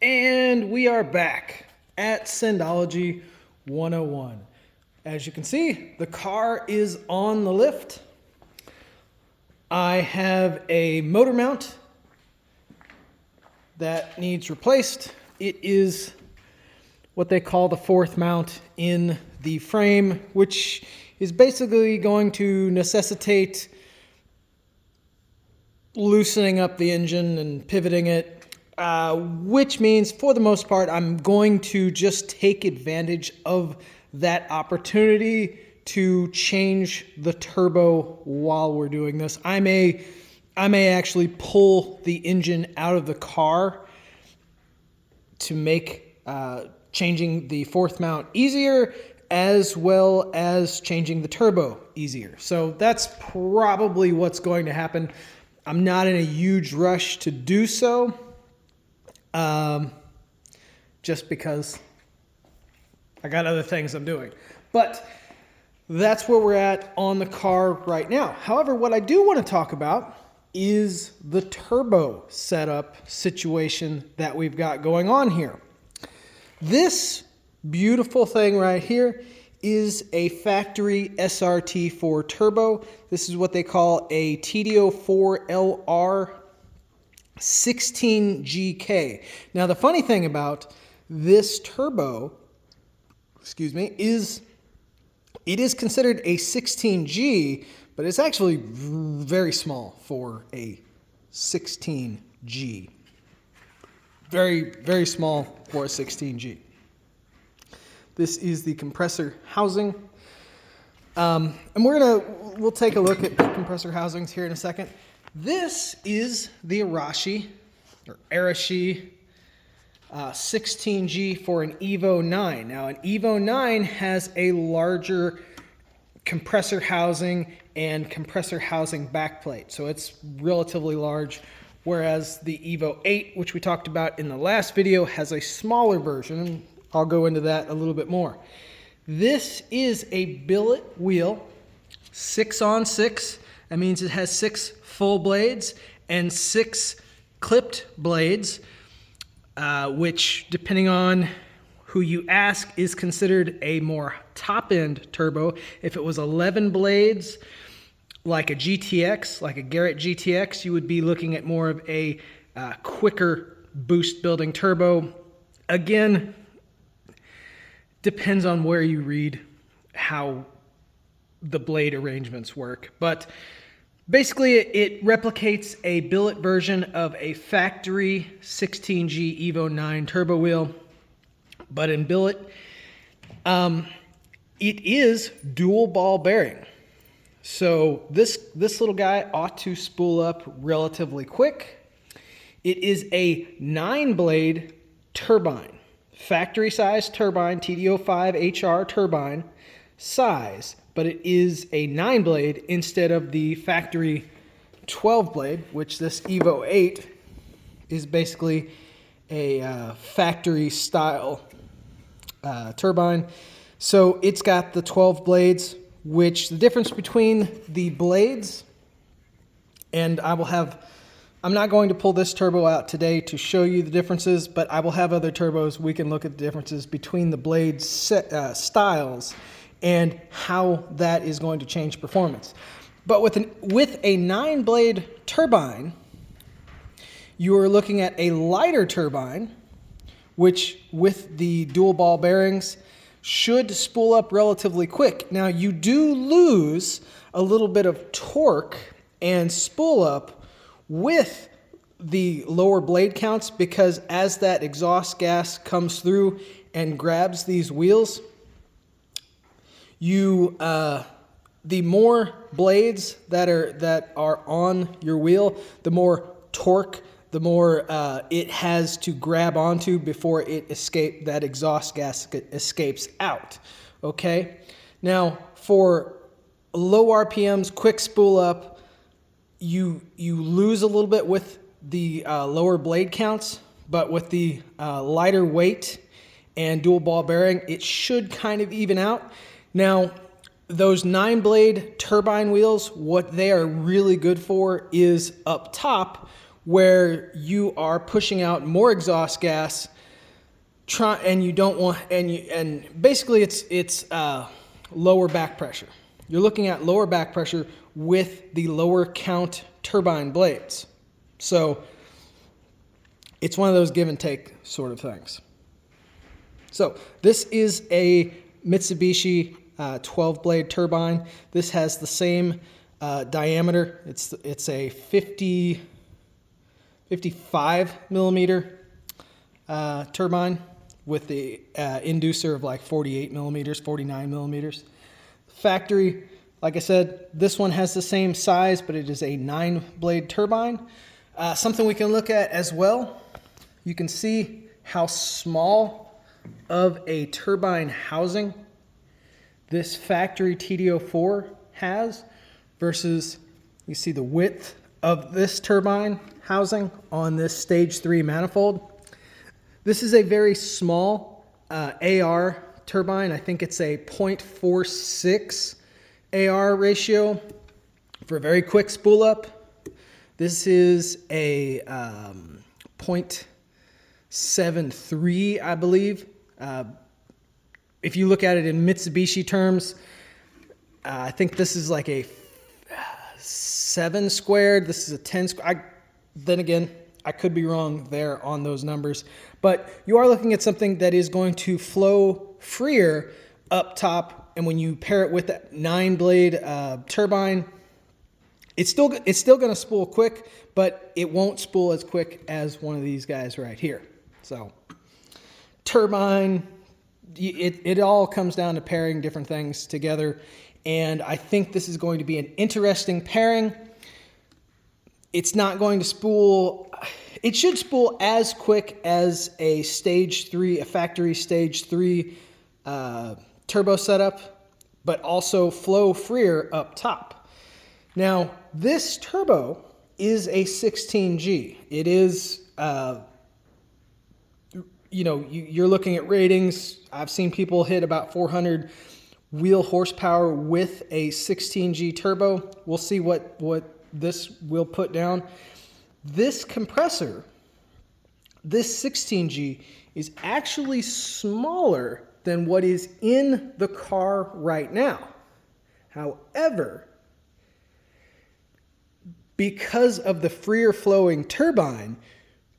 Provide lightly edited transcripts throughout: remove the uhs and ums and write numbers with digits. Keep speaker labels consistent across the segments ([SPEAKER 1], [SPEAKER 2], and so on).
[SPEAKER 1] And we are back at Syndology 101. As you can see, the car is on the lift. I have a motor mount that needs replaced. It is what they call the fourth mount in the frame, which is basically going to necessitate loosening up the engine and pivoting it. Which means, for the most part, I'm going to just take advantage of that opportunity to change the turbo while we're doing this. I may actually pull the engine out of the car to make changing the fourth mount easier, as well as changing the turbo easier. So that's probably what's going to happen. I'm not in a huge rush to do so. Just because I got other things I'm doing. But that's where we're at on the car right now. However, what I do want to talk about is the turbo setup situation that we've got going on here. This beautiful thing right here is a factory SRT4 turbo. This is what they call a TDO4LR 16GK. Now, the funny thing about this turbo, is it is considered a 16G, but it's actually very small for a 16G. Very, very small for a 16G. This is the compressor housing. And we'll take a look at the compressor housings here in a second. This is the Arashi, or Arashi 16G for an Evo 9. Now, an Evo 9 has a larger compressor housing and compressor housing backplate, so it's relatively large, whereas the Evo 8, which we talked about in the last video, has a smaller version. I'll go into that a little bit more. This is a billet wheel, 6-on-6. That means it has 6 full blades and 6 clipped blades, which, depending on who you ask, is considered a more top-end turbo. If it was 11 blades, like a GTX, like a Garrett GTX, you would be looking at more of a quicker boost building turbo. Again, depends on where you read how the blade arrangements work, but basically it replicates a billet version of a factory 16G Evo 9 turbo wheel, but in billet. It is dual ball bearing, so this little guy ought to spool up relatively quick. It is a 9-blade turbine, factory size turbine, TDO5 HR turbine size, but it is a 9-blade instead of the factory 12-blade, which this Evo 8 is basically a factory style turbine. So it's got the 12 blades, which the difference between the blades, and I'm not going to pull this turbo out today to show you the differences, but I will have other turbos. We can look at the differences between the blade styles and how that is going to change performance. But with a 9-blade turbine, you are looking at a lighter turbine, which with the dual ball bearings should spool up relatively quick. Now, you do lose a little bit of torque and spool up with the lower blade counts, because as that exhaust gas comes through and grabs these wheels, the more blades that are on your wheel, the more torque, the more it has to grab onto before that exhaust gas escapes out. Okay? Now, for low RPMs, quick spool up, you lose a little bit with the lower blade counts, but with the lighter weight and dual ball bearing, it should kind of even out. Now, those 9-blade turbine wheels, what they are really good for is up top, where you are pushing out more exhaust gas you don't want, and basically it's lower back pressure. You're looking at lower back pressure with the lower count turbine blades. So it's one of those give and take sort of things. So this is a Mitsubishi 12 blade turbine. This has the same diameter. It's a 55 millimeter turbine with the inducer of like 48 millimeters, 49 millimeters. Factory, like I said, this one has the same size, but it is a 9-blade turbine. Something we can look at as well, you can see how small of a turbine housing this factory TD04 has versus you see the width of this turbine housing on this stage 3 manifold. This is a very small AR turbine. I think it's a 0.46 AR ratio for a very quick spool up. This is a 0.73, I believe. If you look at it in Mitsubishi terms, I think this is like a 7 squared. This is a 10 squared. Then again, I could be wrong there on those numbers. But you are looking at something that is going to flow freer up top. And when you pair it with that 9-blade turbine, it's still going to spool quick, but it won't spool as quick as one of these guys right here. So turbine, it all comes down to pairing different things together. And I think this is going to be an interesting pairing. It's not going to spool. It should spool as quick as a factory stage 3 turbo setup, but also flow freer up top. Now, this turbo is a 16G. It is, you're looking at ratings. I've seen people hit about 400 wheel horsepower with a 16G turbo. We'll see what this will put down. This compressor, this 16G, is actually smaller than what is in the car right now. However, because of the freer flowing turbine,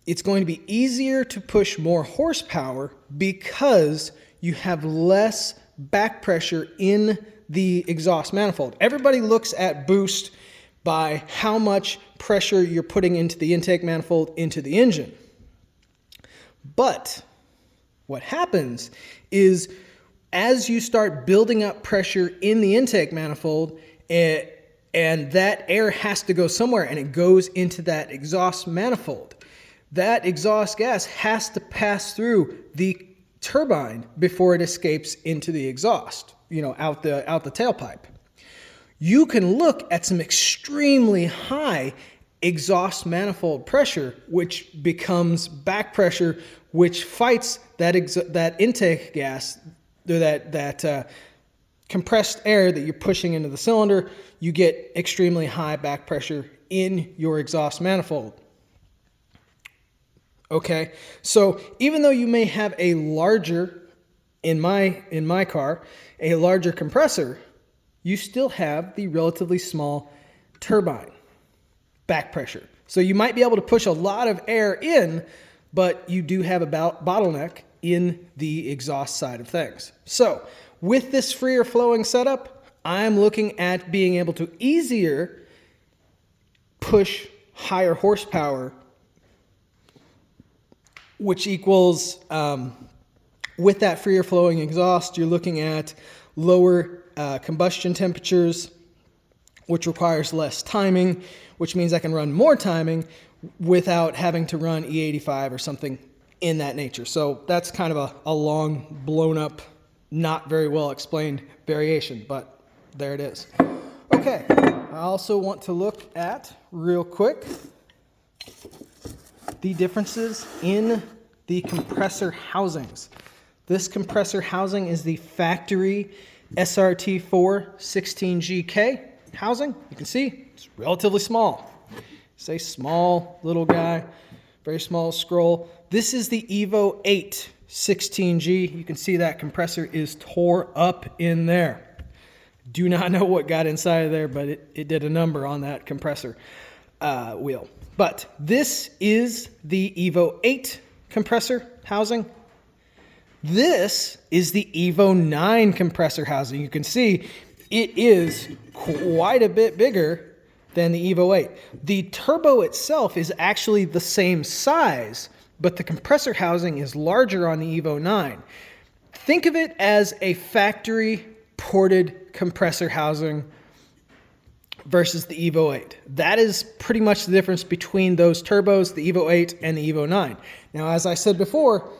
[SPEAKER 1] it's going to be easier to push more horsepower because you have less back pressure in the exhaust manifold. Everybody looks at boost by how much pressure you're putting into the intake manifold into the engine. But what happens is as you start building up pressure in the intake manifold, and that air has to go somewhere and it goes into that exhaust manifold, that exhaust gas has to pass through the turbine before it escapes into the exhaust, out the tailpipe. You can look at some extremely high exhaust manifold pressure, which becomes back pressure, which fights that intake gas, or that compressed air that you're pushing into the cylinder. You get extremely high back pressure in your exhaust manifold. Okay, so even though you may have a larger, in my car, a larger compressor, you still have the relatively small turbine back pressure. So you might be able to push a lot of air in, but you do have a bottleneck in the exhaust side of things. So with this freer flowing setup, I'm looking at being able to easier push higher horsepower, which equals, with that freer flowing exhaust, you're looking at lower combustion temperatures, which requires less timing, which means I can run more timing without having to run E85 or something in that nature. So that's kind of a long, blown up, not very well explained variation, but there it is. Okay, I also want to look at, real quick, the differences in the compressor housings. This compressor housing is the factory SRT4 16GK housing. You can see it's relatively small. It's a small little guy, very small scroll. This is the Evo 8 16G. You can see that compressor is tore up in there. Do not know what got inside of there, but it did a number on that compressor wheel. But this is the Evo 8 compressor housing. This is the Evo 9 compressor housing. You can see it is quite a bit bigger than the Evo 8. The turbo itself is actually the same size, but the compressor housing is larger on the Evo 9. Think of it as a factory ported compressor housing versus the Evo 8. That is pretty much the difference between those turbos, the Evo 8 and the Evo 9. Now, as I said before,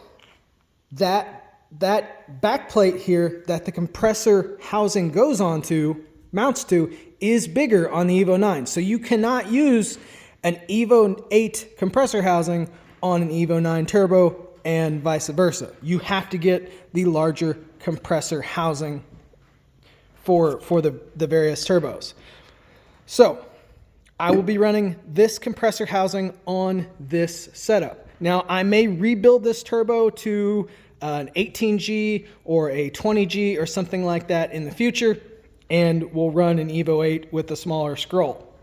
[SPEAKER 1] that backplate here that the compressor housing goes onto, mounts to, is bigger on the Evo 9. So you cannot use an Evo 8 compressor housing on an Evo 9 turbo and vice versa. You have to get the larger compressor housing for the various turbos. So I will be running this compressor housing on this setup. Now I may rebuild this turbo to an 18G or a 20G or something like that in the future, and we'll run an Evo 8 with a smaller scroll.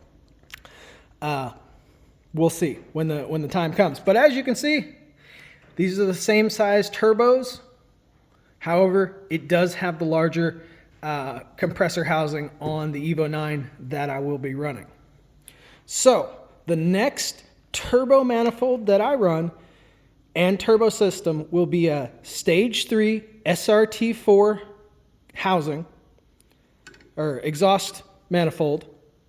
[SPEAKER 1] We'll see when the time comes. But as you can see, these are the same size turbos. However, it does have the larger compressor housing on the Evo 9 that I will be running. So the next turbo manifold that I run and turbo system will be a stage 3 SRT4 housing or exhaust manifold,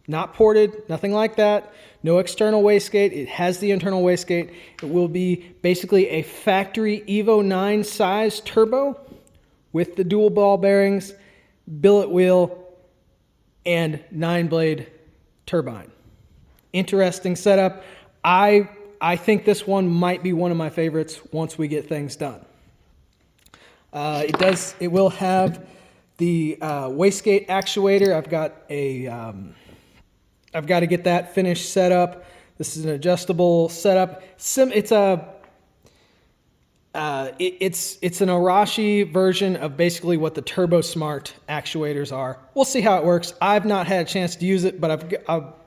[SPEAKER 1] not ported, nothing like that. No external wastegate. It has the internal wastegate. It will be basically a factory Evo 9 size turbo with the dual ball bearings, billet wheel, and 9-blade turbine. Interesting setup. I think this one might be one of my favorites once we get things done. It will have the wastegate actuator. I've got to get that finished set up. This is an adjustable setup. It's an Arashi version of basically what the Turbo Smart actuators are. We'll see how it works. I've not had a chance to use it, but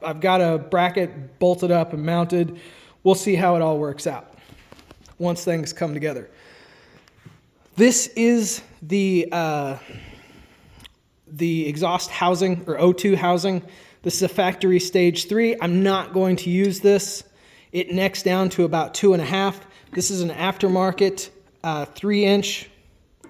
[SPEAKER 1] I've got a bracket bolted up and mounted. We'll see how it all works out once things come together. This is the exhaust housing or O2 housing. This is a factory stage 3. I'm not going to use this. It necks down to about 2.5. This is an aftermarket 3-inch.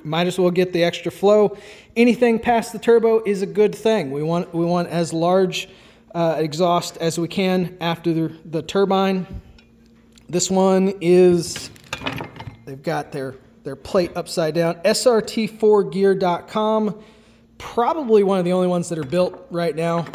[SPEAKER 1] Might as well get the extra flow. Anything past the turbo is a good thing. We want as large exhaust as we can after the turbine. This one is, they've got their plate upside down. SRT4gear.com. Probably one of the only ones that are built right now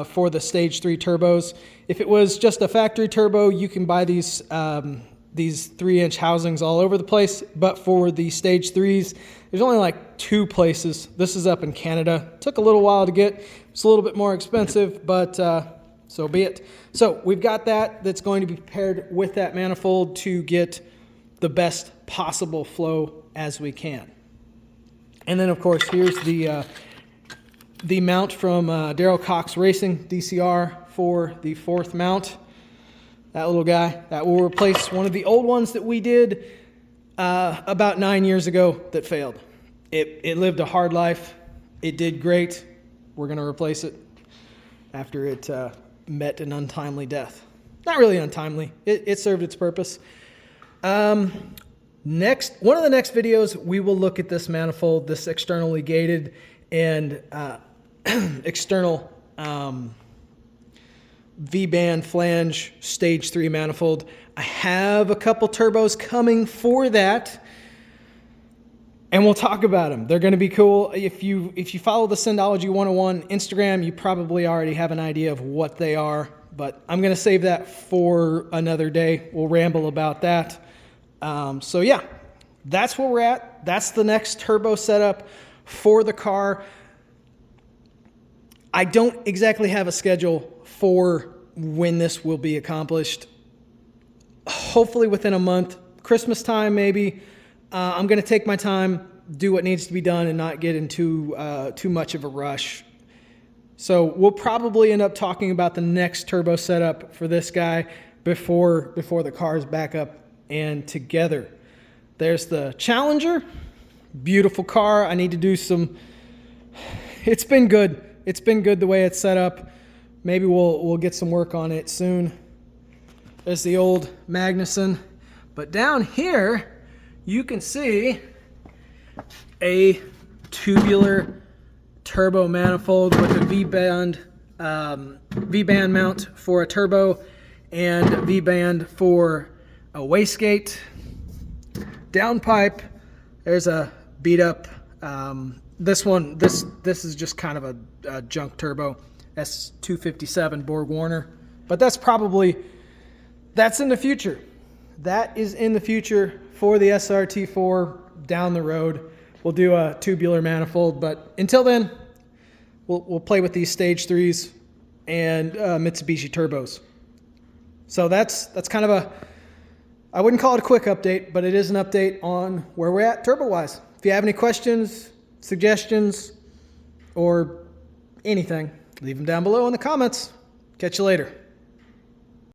[SPEAKER 1] for the stage 3 turbos. If it was just a factory turbo, you can buy these 3-inch housings all over the place. But for the stage 3s, there's only like 2 places. This is up in Canada. Took a little while to get. It's a little bit more expensive, but so be it. So we've got that's going to be paired with that manifold to get the best possible flow as we can. And then, of course, here's the mount from Darryl Cox Racing DCR for the 4th mount. That little guy that will replace one of the old ones that we did about 9 years ago that failed. It lived a hard life. It did great. We're going to replace it after it met an untimely death. Not really untimely. It served its purpose. One of the next videos, we will look at this manifold, this externally gated and external V-band flange stage 3 manifold. I have a couple turbos coming for that, and we'll talk about them. They're going to be cool. If you follow the Syndology 101 Instagram, you probably already have an idea of what they are, but I'm going to save that for another day. We'll ramble about that. So yeah, that's where we're at. That's the next turbo setup for the car. I don't exactly have a schedule for when this will be accomplished. Hopefully within a month, Christmas time maybe. I'm going to take my time, do what needs to be done, and not get into too much of a rush. So we'll probably end up talking about the next turbo setup for this guy before the car's back up and together. There's the Challenger. Beautiful car. I need to do some... It's been good. It's been good the way it's set up. Maybe we'll get some work on it soon. There's the old Magnuson. But down here, you can see a tubular turbo manifold with a V-band mount for a turbo and V-band for a wastegate. Downpipe, there's a beat up. This is just kind of a junk turbo. S257 Borg Warner, but that's in the future. That is in the future for the SRT4 down the road. We'll do a tubular manifold, but until then, we'll play with these stage 3s and Mitsubishi turbos. So that's kind of I wouldn't call it a quick update, but it is an update on where we're at turbo-wise. If you have any questions, suggestions, or anything, leave them down below in the comments. Catch you later.